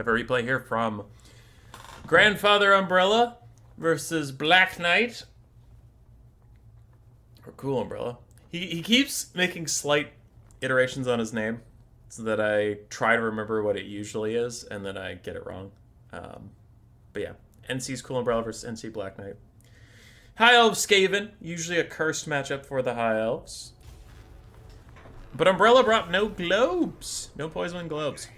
Have a replay here from Grandfather Umbrella versus Black Knight. Or Cool Umbrella. He keeps making slight iterations on his name so that I try to remember what it usually is, and then I get it wrong. But yeah, NC's Cool Umbrella versus NC Black Knight. High Elves Skaven, usually a cursed matchup for the High Elves. But Umbrella brought no globes. No poison globes.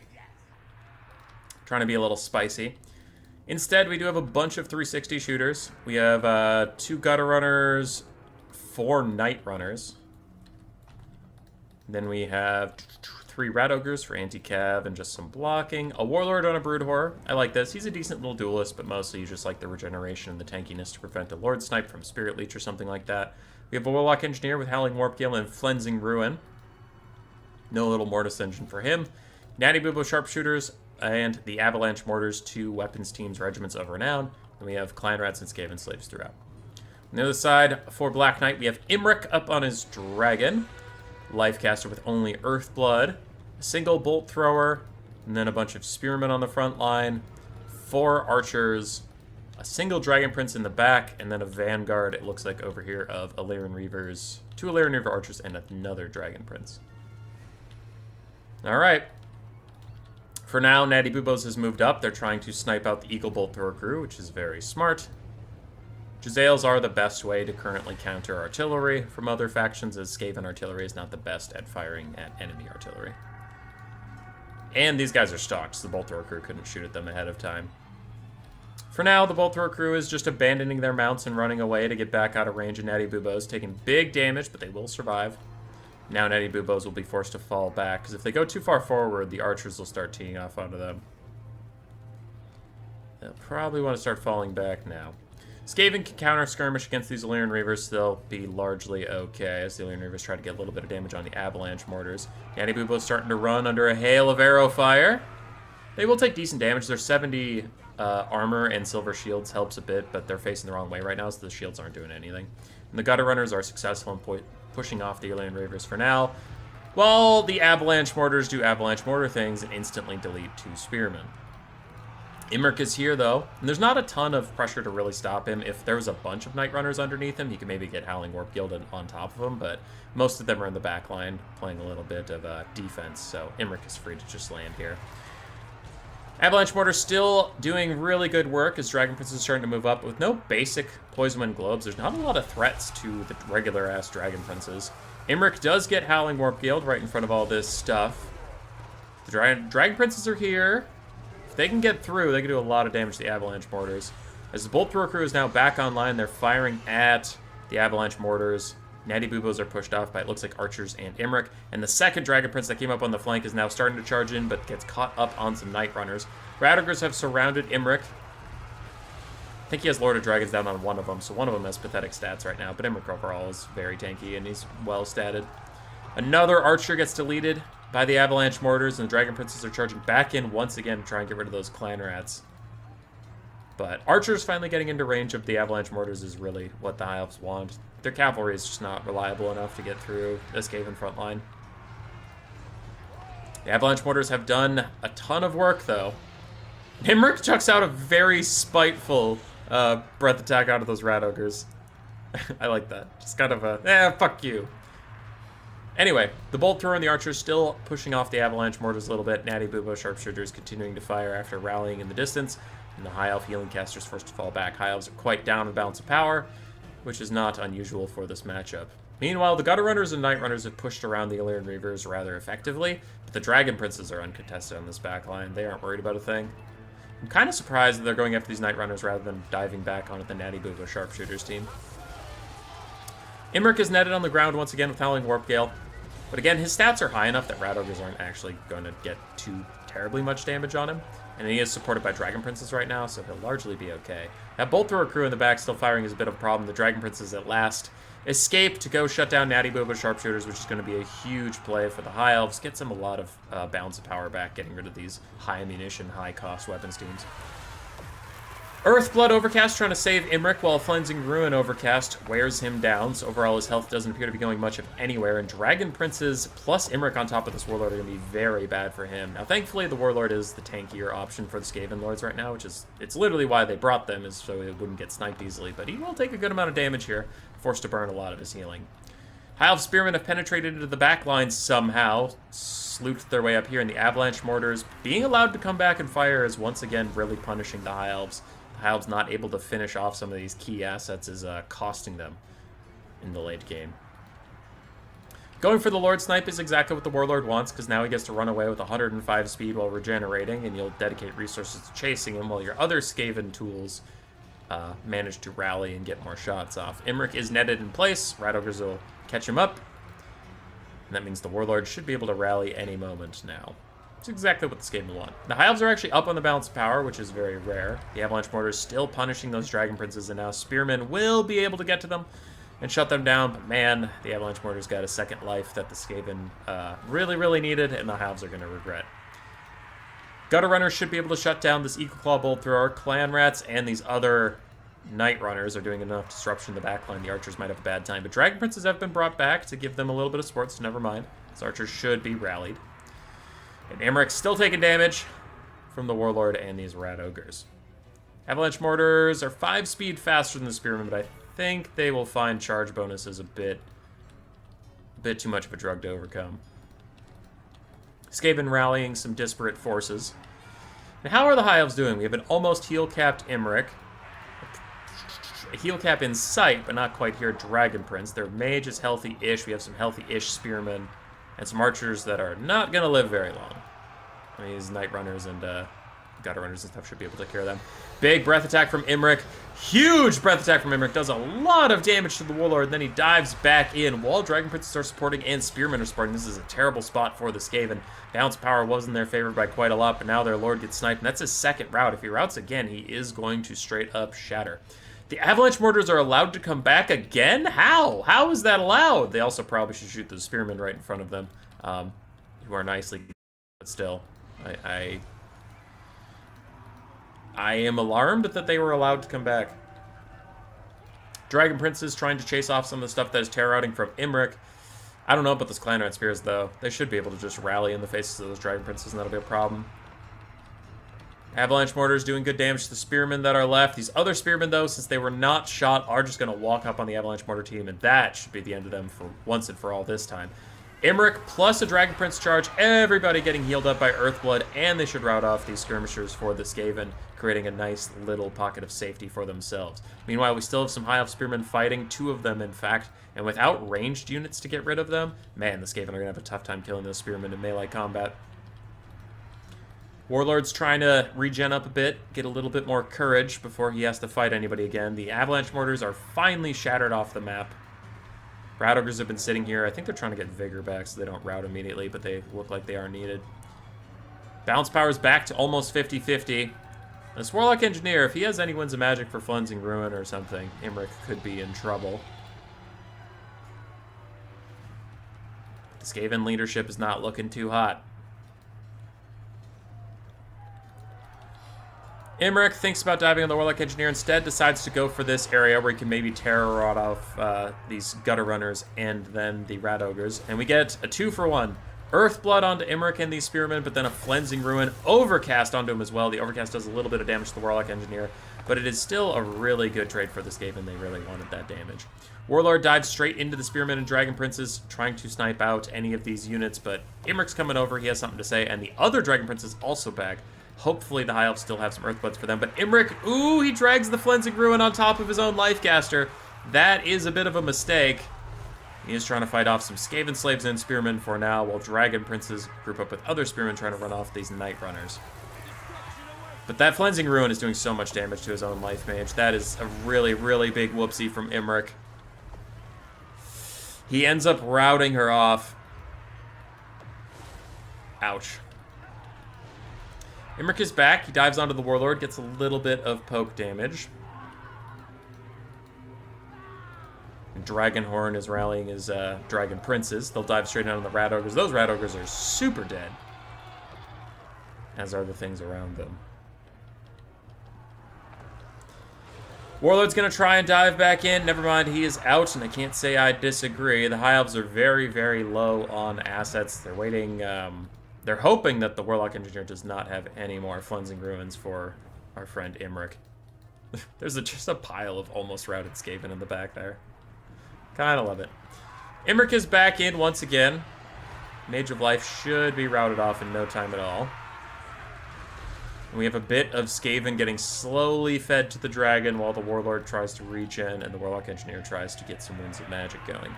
Trying to be a little spicy. Instead, we do have a bunch of 360 shooters. We have 2 gutter runners, 4 night runners. Then we have 3 rat ogres for anti-cav and just some blocking. A warlord on a brood horror. I like this. He's a decent little duelist, but mostly you just like the regeneration and the tankiness to prevent a lord snipe from spirit leech or something like that. We have a warlock engineer with howling warp gale and flensing ruin. No little mortis engine for him. Natty Boobo sharpshooters and the avalanche mortars, 2 weapons teams regiments of renown. And we have clan rats and skaven slaves throughout. On the other side, for Black Knight, we have Imric up on his dragon. Lifecaster with only Earthblood, a single bolt thrower, and then a bunch of spearmen on the front line, 4 archers, a single dragon prince in the back, and then a vanguard, it looks like over here, of Illyrian Reavers, 2 Illyrian Reaver archers, and another dragon prince. Alright. For now, Natty Boobos has moved up. They're trying to snipe out the Eagle Bolt Thrower crew, which is very smart. Jezzails are the best way to currently counter artillery from other factions, as Skaven artillery is not the best at firing at enemy artillery. And these guys are stocked, so the Bolt Thrower crew couldn't shoot at them ahead of time. For now, the Bolt Thrower crew is just abandoning their mounts and running away to get back out of range of Natty Boobos, taking big damage, but they will survive. Now Natty Boobos will be forced to fall back, because if they go too far forward, the archers will start teeing off onto them. They'll probably want to start falling back now. Skaven can counter skirmish against these Illyrian Reavers, they'll be largely okay, as the Illyrian Reavers try to get a little bit of damage on the avalanche mortars. Natty Boobo's starting to run under a hail of arrow fire. They will take decent damage. Their 70 armor and silver shields helps a bit, but they're facing the wrong way right now, so the shields aren't doing anything. And the gutter runners are successful in pushing off the Illyrian Reavers for now, while the avalanche mortars do avalanche mortar things and instantly delete 2 spearmen. Imric is here, though, and there's not a ton of pressure to really stop him. If there was a bunch of Night Runners underneath him, he could maybe get Howling Warp Gilded on top of him, but most of them are in the back line, playing a little bit of defense, so Imric is free to just land here. Avalanche Mortar still doing really good work as Dragon Prince is starting to move up. With no basic Poison Wind Globes, there's not a lot of threats to the regular-ass Dragon Princes. Imric does get Howling Warp Gilded right in front of all this stuff. The Dragon Princes are here. If they can get through, they can do a lot of damage to the Avalanche Mortars. As the Bolt Thrower crew is now back online, they're firing at the Avalanche Mortars. Natty Boobos are pushed off by, it looks like, archers and Imric. And the second Dragon Prince that came up on the flank is now starting to charge in, but gets caught up on some Night Runners. Radogers have surrounded Imric. I think he has Lord of Dragons down on one of them, so one of them has pathetic stats right now. But Imric overall is very tanky, and he's well statted. Another archer gets deleted by the Avalanche Mortars, and the Dragon Princes are charging back in once again to try and get rid of those clan rats. But archers finally getting into range of the Avalanche Mortars is really what the High Elves want. Their cavalry is just not reliable enough to get through this Skaven front line. The Avalanche Mortars have done a ton of work, though. Imric chucks out a very spiteful breath attack out of those rat ogres. I like that. Just kind of a, fuck you. Anyway, the Bolt Thrower and the Archers still pushing off the Avalanche Mortars a little bit. Natty Boobo Sharpshooters continuing to fire after rallying in the distance. And the High Elf Healing Casters forced to fall back. High Elves are quite down in balance of power, which is not unusual for this matchup. Meanwhile, the Gutter Runners and Night Runners have pushed around the Illyrian Reavers rather effectively, but the Dragon Princes are uncontested on this backline. They aren't worried about a thing. I'm kind of surprised that they're going after these Night Runners rather than diving back onto the Natty Boobo Sharpshooters team. Imric is netted on the ground once again with Howling Warp Gale. But again, his stats are high enough that Rat Ogres aren't actually going to get too terribly much damage on him. And he is supported by Dragon Princes right now, so he'll largely be okay. That Bolt Thrower crew in the back still firing is a bit of a problem. The Dragon Princes at last escape to go shut down Natty Boobo Sharpshooters, which is going to be a huge play for the High Elves. Gets them a lot of balance of power back, getting rid of these high ammunition, high cost weapons teams. Earthblood Overcast trying to save Imric while Cleansing Ruin Overcast wears him down. So overall his health doesn't appear to be going much of anywhere. And Dragon Princes plus Imric on top of this Warlord are going to be very bad for him. Now thankfully the Warlord is the tankier option for the Skaven Lords right now, which is, it's literally why they brought them, is so it wouldn't get sniped easily. But he will take a good amount of damage here, forced to burn a lot of his healing. High Elf Spearmen have penetrated into the back line somehow, slooped their way up here, and the Avalanche Mortars being allowed to come back and fire is once again really punishing the High Elves. The High Elves not able to finish off some of these key assets is costing them in the late game. Going for the Lord Snipe is exactly what the Warlord wants, because now he gets to run away with 105 speed while regenerating, and you'll dedicate resources to chasing him, while your other Skaven tools manage to rally and get more shots off. Imric is netted in place. Rat Ogres will catch him up. And that means the Warlord should be able to rally any moment now. It's exactly what the Skaven want. The High Elves are actually up on the balance of power, which is very rare. The Avalanche Mortar is still punishing those Dragon Princes, and now Spearmen will be able to get to them and shut them down. But man, the Avalanche Mortar's got a second life that the Skaven really, really needed, and the High Elves are going to regret. Gutter Runners should be able to shut down this Eagle Claw Bolt Thrower. Clan Rats and these other Night Runners are doing enough disruption in the backline. The Archers might have a bad time, but Dragon Princes have been brought back to give them a little bit of support, so never mind. These Archers should be rallied. And Imric's still taking damage from the Warlord and these Rat Ogres. Avalanche Mortars are 5 speed faster than the Spearmen, but I think they will find charge bonuses a bit too much of a drug to overcome. Skaven rallying some disparate forces. And how are the High Elves doing? We have an almost heal-capped Imric. A heal cap in sight, but not quite here. Dragon Prince. Their mage is healthy-ish. We have some healthy-ish spearmen. And some archers that are not going to live very long. I mean, these Night Runners and Gutter Runners and stuff should be able to take care of them. Big breath attack from Imric. Huge breath attack from Imric. Does a lot of damage to the Warlord. Then he dives back in while Dragon Princes are supporting and Spearmen are supporting. This is a terrible spot for the Skaven. Balance power was in their favor by quite a lot, but now their Lord gets sniped. And that's his second rout. If he routs again, he is going to straight up shatter. The Avalanche Mortars are allowed to come back again? How? How is that allowed? They also probably should shoot the Spearmen right in front of them, who are nicely, but still. I am alarmed that they were allowed to come back. Dragon Princes trying to chase off some of the stuff that is terror routing from Imric. I don't know about those Clan Rat Spears, though. They should be able to just rally in the faces of those Dragon Princes, and that'll be a problem. Avalanche Mortars doing good damage to the Spearmen that are left. These other Spearmen, though, since they were not shot, are just going to walk up on the Avalanche Mortar team, and that should be the end of them for once and for all this time. Imric plus a Dragon Prince charge, everybody getting healed up by Earthblood, and they should rout off these skirmishers for the Skaven, creating a nice little pocket of safety for themselves. Meanwhile, we still have some High Elf Spearmen fighting, 2 of them in fact, and without ranged units to get rid of them, man, the Skaven are going to have a tough time killing those Spearmen in melee combat. Warlord's trying to regen up a bit, get a little bit more courage before he has to fight anybody again. The Avalanche Mortars are finally shattered off the map. Rat Ogres have been sitting here. I think they're trying to get Vigor back so they don't rout immediately, but they look like they are needed. Balance power is back to almost 50-50. This Warlock Engineer, if he has any Winds of Magic for Cleansing Ruin or something, Imric could be in trouble. The Skaven leadership is not looking too hot. Imric thinks about diving on the Warlock Engineer, instead decides to go for this area where he can maybe terror rot off these Gutter Runners and then the Rat Ogres. And we get a 2-for-1. Earthblood onto Imric and these Spearmen, but then a Cleansing Ruin Overcast onto him as well. The Overcast does a little bit of damage to the Warlock Engineer, but it is still a really good trade for the Skaven. They really wanted that damage. Warlord dives straight into the Spearmen and Dragon Princes, trying to snipe out any of these units, but Imric's coming over. He has something to say, and the other Dragon Prince is also back. Hopefully the High Elves still have some Earthbloods for them. But Imric, ooh, he drags the Cleansing Ruin on top of his own Lifecaster. That is a bit of a mistake. He is trying to fight off some Skaven Slaves and Spearmen for now, while Dragon Princes group up with other Spearmen trying to run off these Night Runners. But that Cleansing Ruin is doing so much damage to his own Life Mage. That is a really, really big whoopsie from Imric. He ends up routing her off. Ouch. Imric is back. He dives onto the Warlord, gets a little bit of poke damage. Dragonhorn is rallying his Dragon Princes. They'll dive straight down on the Rat Ogres. Those Rat Ogres are super dead, as are the things around them. Warlord's going to try and dive back in. Never mind, he is out, and I can't say I disagree. The High Elves are very, very low on assets. They're waiting. They're hoping that the Warlock Engineer does not have any more Flensing Ruins for our friend Imric. There's just a pile of almost routed Skaven in the back there. Kind of love it. Imric is back in once again. Mage of Life should be routed off in no time at all. And we have a bit of Skaven getting slowly fed to the dragon while the Warlord tries to regen and the Warlock Engineer tries to get some Winds of Magic going.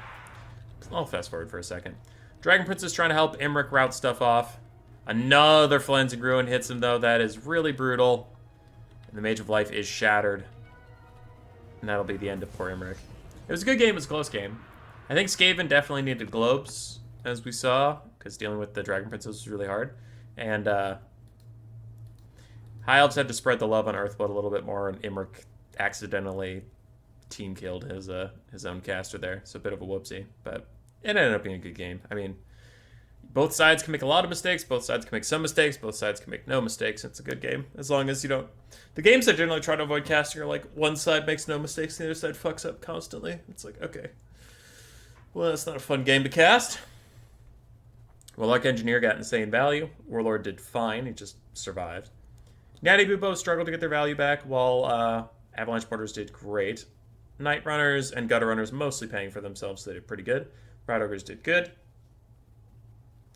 I'll fast forward for a second. Dragon Prince is trying to help Imric route stuff off. Another Flensing Ruin hits him, though. That is really brutal. And the Mage of Life is shattered. And that'll be the end of poor Imric. It was a good game. It was a close game. I think Skaven definitely needed globes, as we saw, because dealing with the Dragon Princess was really hard. And High Elves had to spread the love on Earthblood a little bit more, and Imric accidentally team killed his own caster there. So a bit of a whoopsie, but it ended up being a good game. I mean, both sides can make a lot of mistakes, both sides can make some mistakes, both sides can make no mistakes. It's a good game, as long as you don't... The games that generally try to avoid casting are like, one side makes no mistakes, the other side fucks up constantly. It's like, okay. Well, that's not a fun game to cast. Warlock Engineer got insane value. Warlord did fine, he just survived. Natty Bubo struggled to get their value back, while Avalanche Porters did great. Night Runners and Gutter Runners mostly paying for themselves, so they did pretty good. Rat Ogres did good.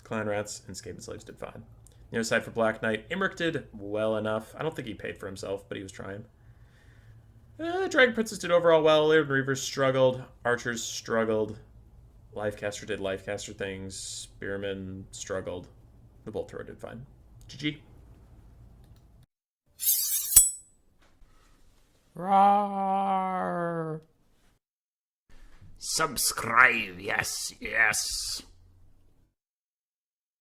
Clan Rats and Skaven Slaves did fine. The other side for Black Knight, Imric did well enough. I don't think he paid for himself, but he was trying. Dragon Princess did overall well. Laird Reavers struggled. Archers struggled. Lifecaster did Lifecaster things. Spearman struggled. The Bolt Thrower did fine. GG. Roar. Subscribe, yes, yes.